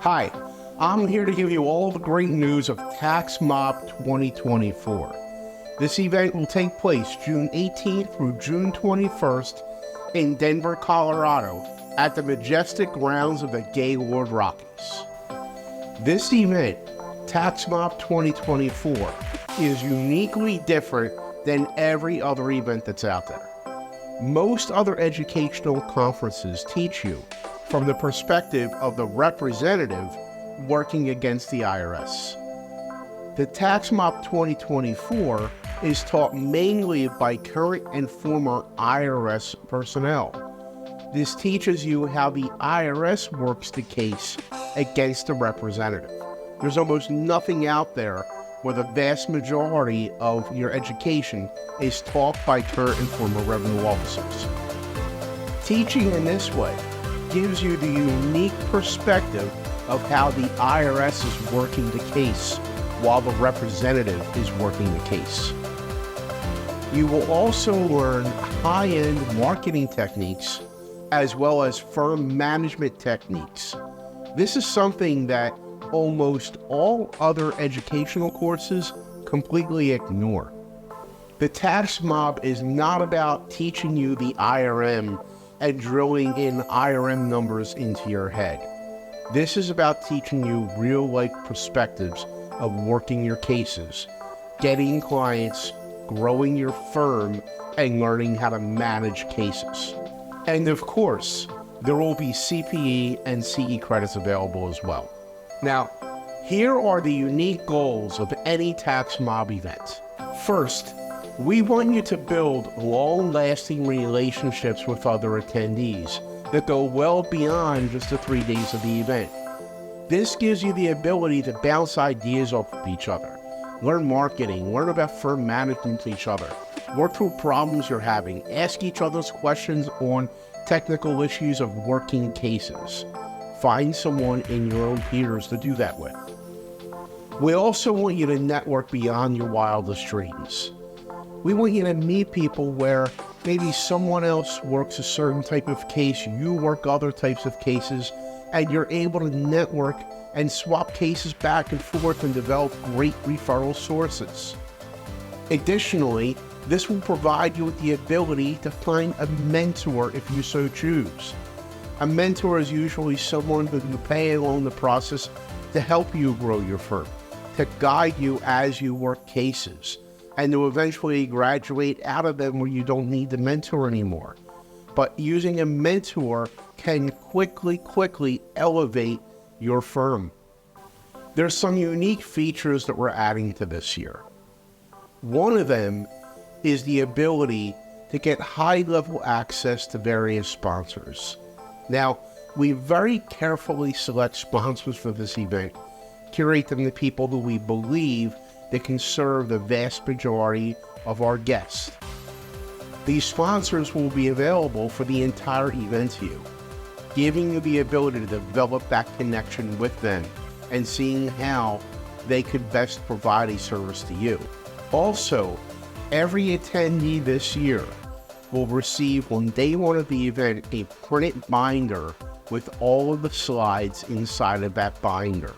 Hi, I'm here to give you all the great news of Tax Mob 2024. This event will take place June 18th through June 21st in Denver, Colorado at the majestic grounds of the Gaylord Rockies. This event, Tax Mob 2024, is uniquely different than every other event that's out there. Most other educational conferences teach you from the perspective of the representative working against the IRS. The Tax Mob 2024 is taught mainly by current and former IRS personnel. This teaches you how the IRS works the case against the representative. There's almost nothing out there where the vast majority of your education is taught by current and former revenue officers. Teaching in this way gives you the unique perspective of how the IRS is working the case while the representative is working the case. You will also learn high-end marketing techniques as well as firm management techniques. This is something that almost all other educational courses completely ignore. The Tax Mob is not about teaching you the IRM and drilling in IRM numbers into your head. This is about teaching you real-life perspectives of working your cases, getting clients, growing your firm, and learning how to manage cases. And of course, there will be CPE and CE credits available as well. Now, here are the unique goals of any Tax Mob event. First, we want you to build long-lasting relationships with other attendees that go well beyond just the 3 days of the event. This gives you the ability to bounce ideas off of each other, learn marketing, learn about firm management to each other, work through problems you're having, ask each other's questions on technical issues of working cases. Find someone in your own peers to do that with. We also want you to network beyond your wildest dreams. We want you to meet people where maybe someone else works a certain type of case, you work other types of cases, and you're able to network and swap cases back and forth and develop great referral sources. Additionally, this will provide you with the ability to find a mentor if you so choose. A mentor is usually someone who you pay along the process to help you grow your firm, to guide you as you work cases, and to eventually graduate out of them where you don't need the mentor anymore. But using a mentor can quickly elevate your firm. There's some unique features that we're adding to this year. One of them is the ability to get high-level access to various sponsors. Now, we very carefully select sponsors for this event, curate them to people who we believe that can serve the vast majority of our guests. These sponsors will be available for the entire event to you, giving you the ability to develop that connection with them and seeing how they could best provide a service to you. Also, every attendee this year will receive on day one of the event a printed binder with all of the slides inside of that binder.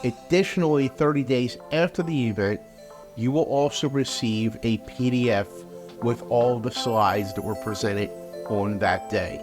Additionally, 30 days after the event, you will also receive a PDF with all the slides that were presented on that day.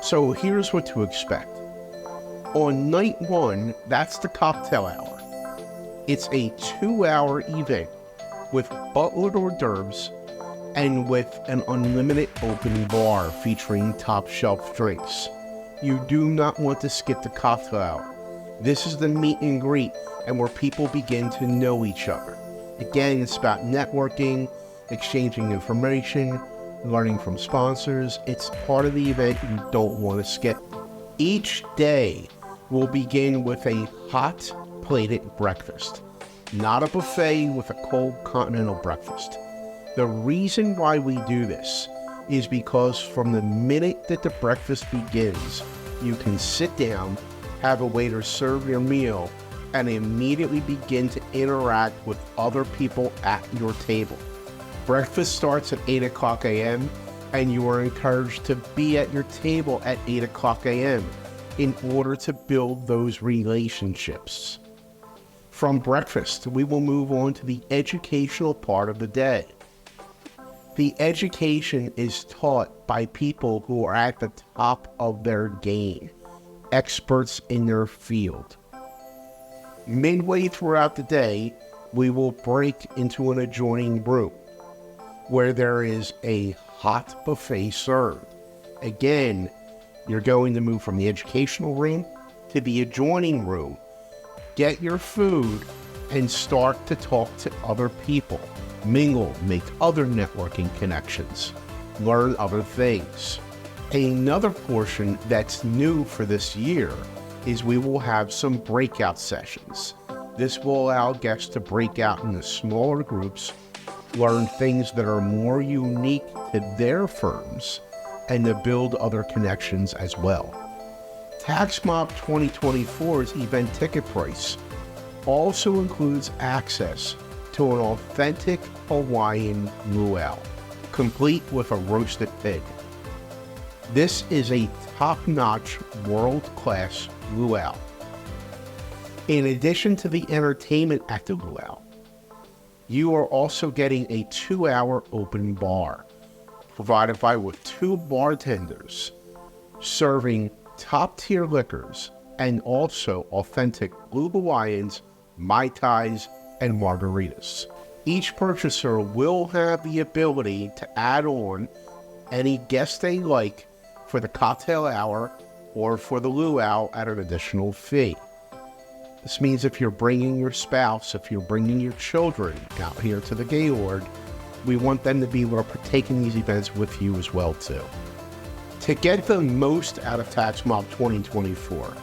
So here's what to expect. On night one, that's the cocktail hour. It's a 2-hour event with butler hors d'oeuvres and with an unlimited open bar featuring top shelf drinks. You do not want to skip the cocktail hour. This is the meet and greet and where people begin to know each other. Again, it's about networking, exchanging information, learning from sponsors. It's part of the event you don't want to skip. Each day will begin with a hot plated breakfast, not a buffet with a cold continental breakfast. The reason why we do this is because from the minute that the breakfast begins, you can sit down, have a waiter serve your meal, and immediately begin to interact with other people at your table. Breakfast starts at 8 o'clock a.m. and you are encouraged to be at your table at 8 o'clock a.m. in order to build those relationships. From breakfast, we will move on to the educational part of the day. The education is taught by people who are at the top of their game, experts in their field. Midway throughout the day, we will break into an adjoining room where there is a hot buffet served. Again, you're going to move from the educational room to the adjoining room, get your food, and start to talk to other people. Mingle, make other networking connections, learn other things. Another portion that's new for this year is we will have some breakout sessions. This will allow guests to break out into smaller groups, learn things that are more unique to their firms, and to build other connections as well. TaxMob 2024's event ticket price also includes access to an authentic Hawaiian luau, complete with a roasted pig. This is a top-notch, world-class luau. In addition to the entertainment at the luau, you are also getting a 2-hour open bar, provided by with 2 bartenders, serving top-tier liquors and also authentic Blue Hawaiians, Mai Tais, and margaritas. Each purchaser will have the ability to add on any guest they like for the cocktail hour or for the luau at an additional fee. This means if you're bringing your spouse, if you're bringing your children out here to the Gaylord, we want them to be able to partake in these events with you as well too. To get the most out of TaxMob 2024,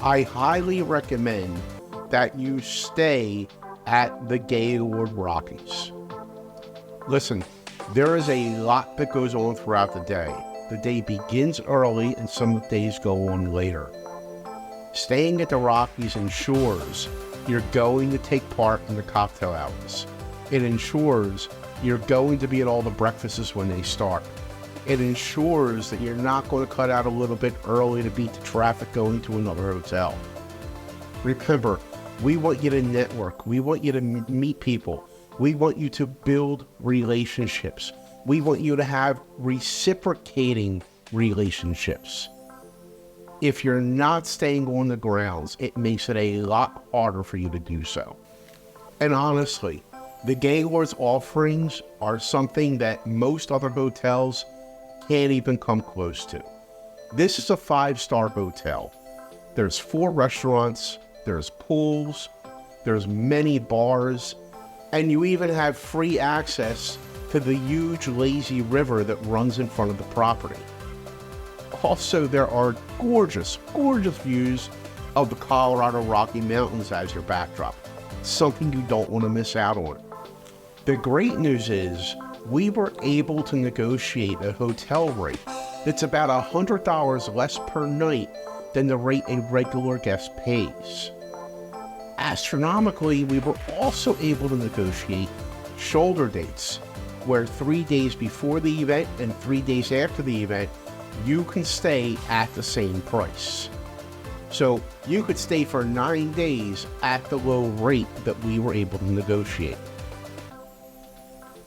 I highly recommend that you stay at the Gaylord Rockies. Listen, there is a lot that goes on throughout the day. The day begins early and some days go on later. Staying at the Rockies ensures you're going to take part in the cocktail hours. It ensures you're going to be at all the breakfasts when they start. It ensures that you're not going to cut out a little bit early to beat the traffic going to another hotel. Remember, we want you to network. We want you to meet people. We want you to build relationships. We want you to have reciprocating relationships. If you're not staying on the grounds, it makes it a lot harder for you to do so. And honestly, the Gaylord's offerings are something that most other hotels can't even come close to. This is a 5-star hotel. There's 4 restaurants, there's pools, there's many bars, and you even have free access to the huge lazy river that runs in front of the property. Also, there are gorgeous, gorgeous views of the Colorado Rocky Mountains as your backdrop. Something you don't want to miss out on. The great news is we were able to negotiate a hotel rate that's about $100 less per night than the rate a regular guest pays. Astronomically, we were also able to negotiate shoulder dates, where 3 days before the event and 3 days after the event, you can stay at the same price. So you could stay for 9 days at the low rate that we were able to negotiate.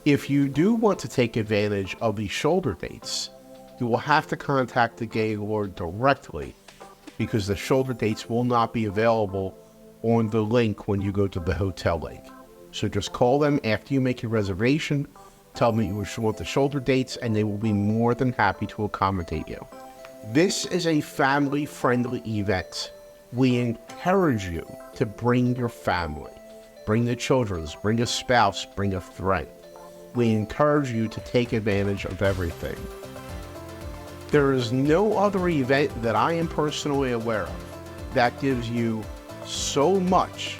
If you do want to take advantage of the shoulder dates, you will have to contact the Gaylord directly, because the shoulder dates will not be available on the link when you go to the hotel link. So just call them after you make your reservation, tell them you want the shoulder dates, and they will be more than happy to accommodate you. This is a family-friendly event. We encourage you to bring your family, bring the children, bring a spouse, bring a friend. We encourage you to take advantage of everything. There is no other event that I am personally aware of that gives you so much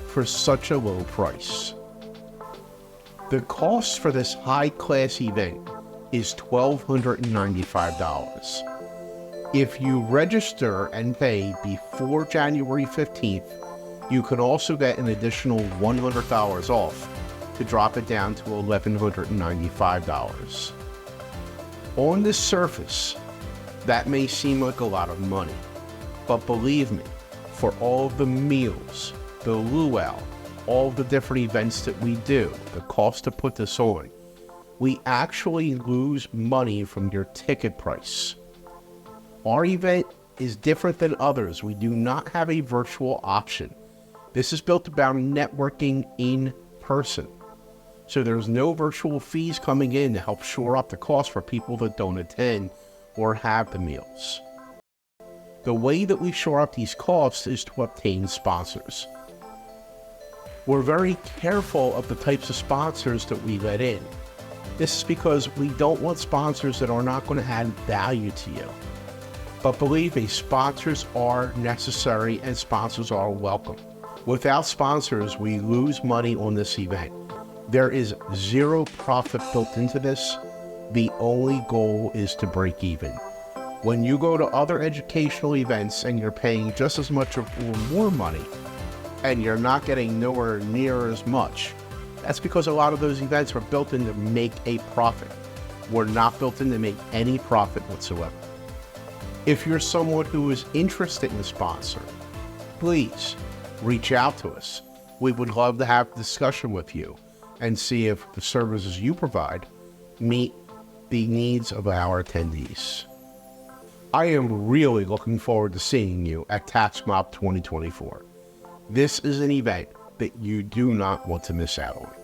for such a low price. The cost for this high-class event is $1,295. If you register and pay before January 15th, you can also get an additional $100 off to drop it down to $1,195. On the surface, that may seem like a lot of money, But believe me, for all of the meals, the luau, all the different events that we do, the cost to put this on, we actually lose money from your ticket price. Our event is different than others. We do not have a virtual option. This is built around networking in person. So there's no virtual fees coming in to help shore up the cost for people that don't attend or have the meals. The way that we shore up these costs is to obtain sponsors. We're very careful of the types of sponsors that we let in. This is because we don't want sponsors that are not going to add value to you. But believe me, sponsors are necessary and sponsors are welcome. Without sponsors, we lose money on this event. There is zero profit built into this. The only goal is to break even. When you go to other educational events and you're paying just as much or more money, and you're not getting nowhere near as much, that's because a lot of those events were built in to make a profit. We're not built in to make any profit whatsoever. If you're someone who is interested in a sponsor, please reach out to us. We would love to have a discussion with you and see if the services you provide meet the needs of our attendees. I am really looking forward to seeing you at TaxMob 2024. This is an event that you do not want to miss out on.